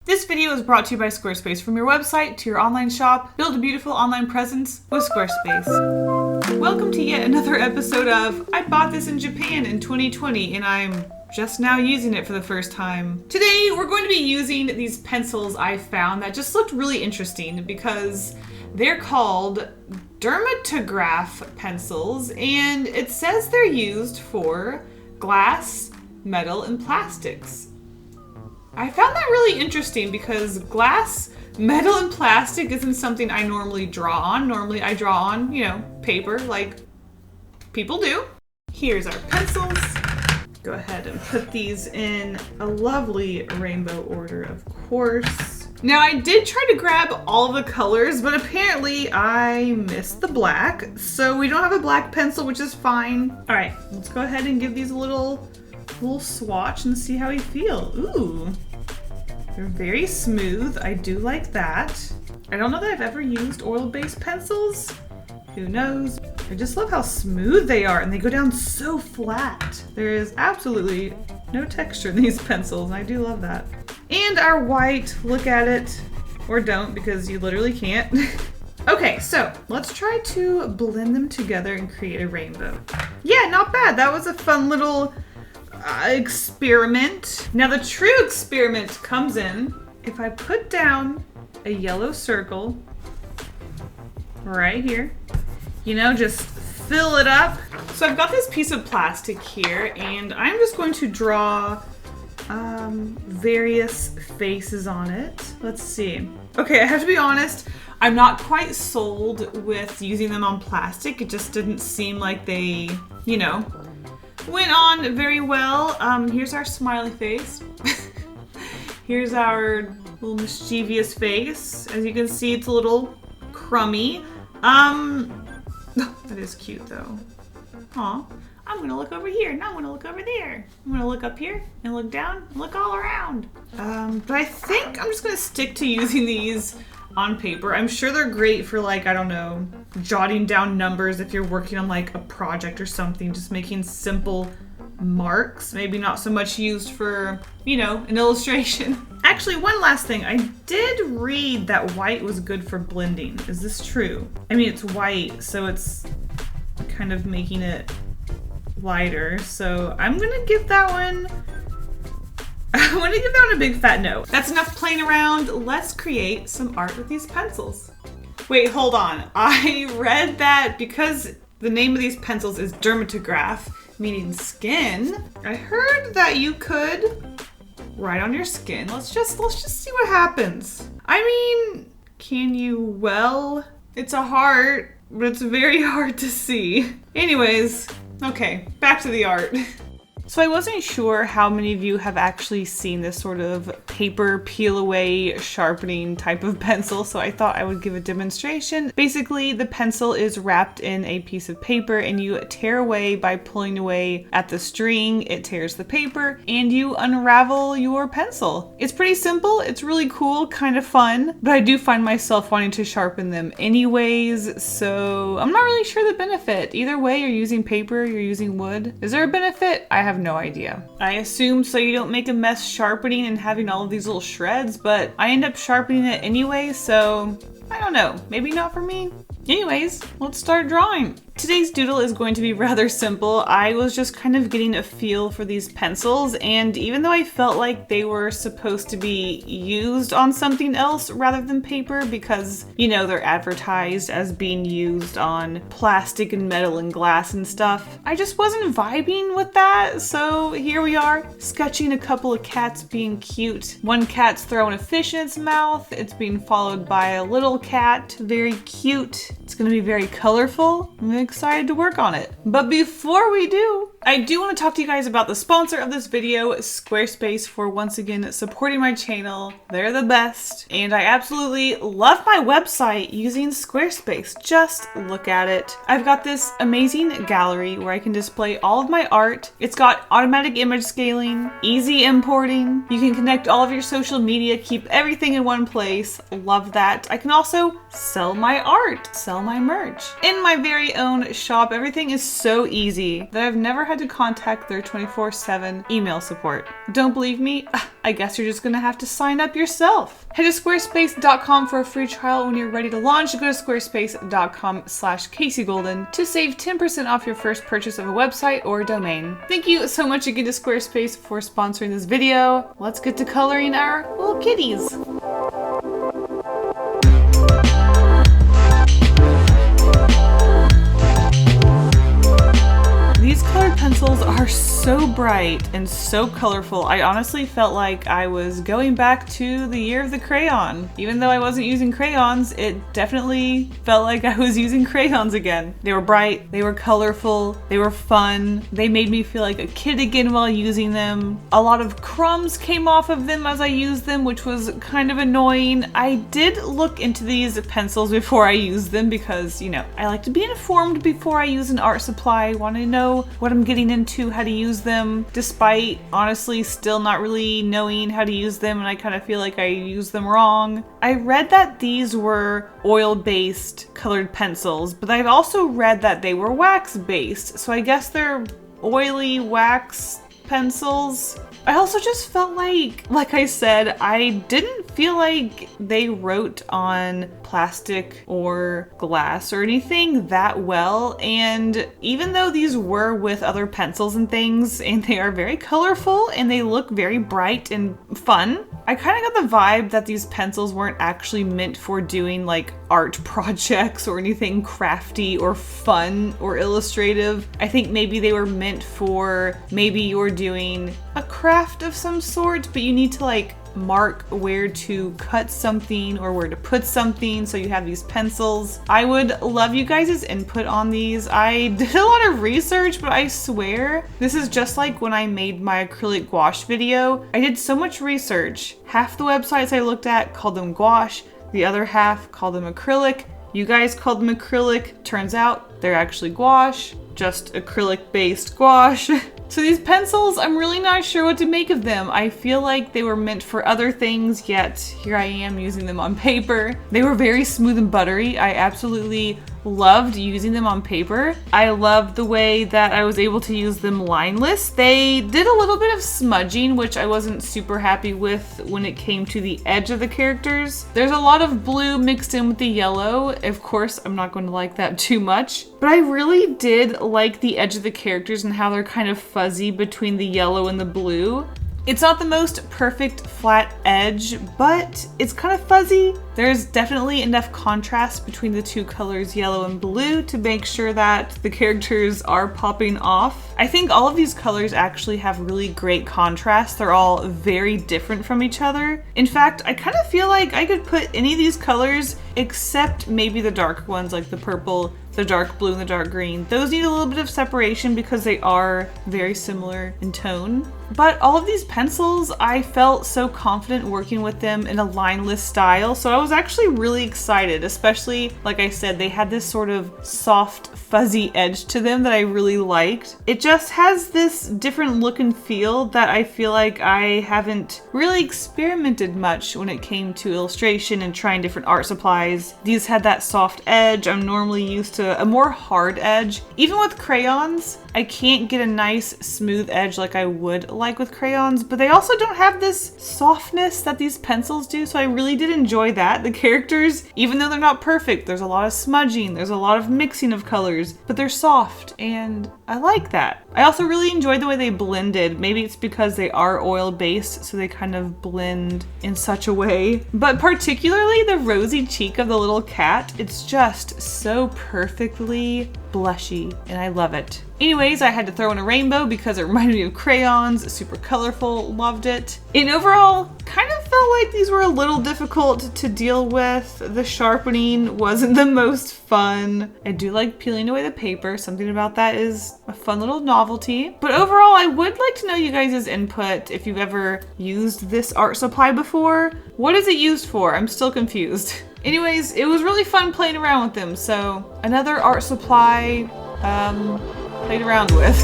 This video is brought to you by Squarespace. From your website to your online shop, build a beautiful online presence with Squarespace. Welcome to yet another episode of I bought this in Japan in 2020 and I'm just now using it for the first time. Today we're going to be using these pencils I found that just looked really interesting because they're called Dermatograph pencils and it says they're used for glass, metal, and plastics. I found that really interesting because glass, metal, and plastic isn't something I normally draw on. Normally I draw on, paper like people do. Here's our pencils. Go ahead and put these in a lovely rainbow order, of course. Now I did try to grab all the colors, but apparently I missed the black. So we don't have a black pencil, which is fine. All right, let's go ahead and give these a little swatch and see how we feel. Ooh, they're very smooth. I do like that. I don't know that I've ever used oil-based pencils. Who knows? I just love how smooth they are and they go down so flat. There is absolutely no texture in these pencils and I do love that. And our white, look at it, or don't because you literally can't. Okay, so let's try to blend them together and create a rainbow. Yeah, not bad. That was a fun little experiment. Now the true experiment comes in if I put down a yellow circle right here, just fill it up. So I've got this piece of plastic here and I'm just going to draw various faces on it. Let's see. Okay, I have to be honest, I'm not quite sold with using them on plastic. It just didn't seem like they, went on very well. Here's our smiley face. Here's our little mischievous face. As you can see, it's a little crummy. That is cute though. Aw, I'm gonna look over here, and I'm gonna look over there. I'm gonna look up here, and look down, and look all around. But I think I'm just gonna stick to using these on paper. I'm sure they're great for jotting down numbers if you're working on a project or something, just making simple marks. Maybe not so much used for, an illustration. Actually, one last thing. I did read that white was good for blending. Is this true? I mean, it's white, so it's kind of making it lighter. So I'm gonna give that one a big fat no. That's enough playing around. Let's create some art with these pencils. Wait, hold on. I read that because the name of these pencils is Dermatograph, meaning skin. I heard that you could write on your skin. Let's just see what happens. I mean, can you? Well, it's a heart, but it's very hard to see. Anyways, okay, back to the art. So I wasn't sure how many of you have actually seen this sort of paper peel away sharpening type of pencil, so I thought I would give a demonstration. Basically, the pencil is wrapped in a piece of paper and you tear away by pulling away at the string. It tears the paper and you unravel your pencil. It's pretty simple. It's really cool, kind of fun, but I do find myself wanting to sharpen them anyways, so I'm not really sure the benefit. Either way, you're using paper, you're using wood. Is there a benefit? I have no idea. I assume so you don't make a mess sharpening and having all of these little shreds, but I end up sharpening it anyway, so I don't know. Maybe not for me. Anyways, let's start drawing. Today's doodle is going to be rather simple. I was just kind of getting a feel for these pencils, and even though I felt like they were supposed to be used on something else rather than paper because, they're advertised as being used on plastic and metal and glass and stuff, I just wasn't vibing with that, so here we are, sketching a couple of cats being cute. One cat's throwing a fish in its mouth. It's being followed by a little cat, very cute. It's gonna be very colorful. I'm excited to work on it. But before we do, I do want to talk to you guys about the sponsor of this video, Squarespace, for once again supporting my channel. They're the best. And I absolutely love my website using Squarespace. Just look at it. I've got this amazing gallery where I can display all of my art. It's got automatic image scaling, easy importing. You can connect all of your social media, keep everything in one place. Love that. I can also sell my art, sell my merch in my very own own shop. Everything is so easy that I've never had to contact their 24/7 email support. Don't believe me? I guess you're just gonna have to sign up yourself. Head to squarespace.com for a free trial. When you're ready to launch, go to squarespace.com/KaseyGolden to save 10% off your first purchase of a website or domain. Thank you so much again to Squarespace for sponsoring this video. Let's get to coloring our little kitties. These colored pencils are so bright and so colorful. I honestly felt like I was going back to the year of the crayon. Even though I wasn't using crayons, it definitely felt like I was using crayons again. They were bright, they were colorful, they were fun. They made me feel like a kid again while using them. A lot of crumbs came off of them as I used them, which was kind of annoying. I did look into these pencils before I used them because, you know, I like to be informed before I use an art supply. I want to know what I'm getting into, how to use them, despite honestly still not really knowing how to use them, and I kind of feel like I used them wrong. I read that these were oil-based colored pencils, but I've also read that they were wax-based, so I guess they're oily wax pencils. I also just felt like I said, I didn't feel like they wrote on plastic or glass or anything that well. And even though these were with other pencils and things, and they are very colorful and they look very bright and fun, I kind of got the vibe that these pencils weren't actually meant for doing like art projects or anything crafty or fun or illustrative. I think maybe they were meant for, maybe you're doing a craft of some sort, but you need to like mark where to cut something or where to put something, so you have these pencils. I would love you guys' input on these. I did a lot of research, but I swear this is just like when I made my acrylic gouache video. I did so much research. Half the websites I looked at called them gouache, the other half called them acrylic. You guys called them acrylic. Turns out they're actually gouache, just acrylic-based gouache. So these pencils, I'm really not sure what to make of them. I feel like they were meant for other things, yet here I am using them on paper. They were very smooth and buttery. I absolutely loved using them on paper. I loved the way that I was able to use them lineless. They did a little bit of smudging, which I wasn't super happy with when it came to the edge of the characters. There's a lot of blue mixed in with the yellow. Of course, I'm not going to like that too much, but I really did like the edge of the characters and how they're kind of fuzzy between the yellow and the blue. It's not the most perfect flat edge, but it's kind of fuzzy. There's definitely enough contrast between the two colors, yellow and blue, to make sure that the characters are popping off. I think all of these colors actually have really great contrast. They're all very different from each other. In fact, I kind of feel like I could put any of these colors except maybe the darker ones like the purple, the dark blue, and the dark green. Those need a little bit of separation because they are very similar in tone. But all of these pencils, I felt so confident working with them in a lineless style, so I was actually really excited, especially, like I said, they had this sort of soft, fuzzy edge to them that I really liked. It just has this different look and feel that I feel like I haven't really experimented much when it came to illustration and trying different art supplies. These had that soft edge. I'm normally used to a more hard edge. Even with crayons, I can't get a nice smooth edge like I would like with crayons, but they also don't have this softness that these pencils do, so I really did enjoy that. The characters, even though they're not perfect, there's a lot of smudging, there's a lot of mixing of colors, but they're soft, and I like that. I also really enjoyed the way they blended. Maybe it's because they are oil-based, so they kind of blend in such a way. But particularly the rosy cheek of the little cat, it's just so perfectly blushy, and I love it. Anyways, I had to throw in a rainbow because it reminded me of crayons, super colorful, loved it. And overall, kind of felt like these were a little difficult to deal with. The sharpening wasn't the most fun. I do like peeling away the paper. Something about that is a fun little novelty. But overall, I would like to know you guys' input if you've ever used this art supply before. What is it used for? I'm still confused. Anyways, it was really fun playing around with them. So another art supply played around with.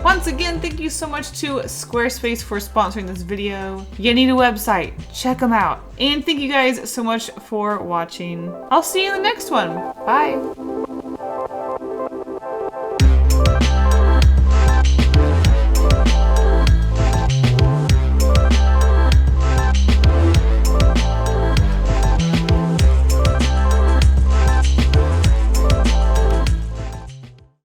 Once again, much to Squarespace for sponsoring this video. You need a website, check them out. And thank you guys so much for watching. I'll see you in the next one. Bye.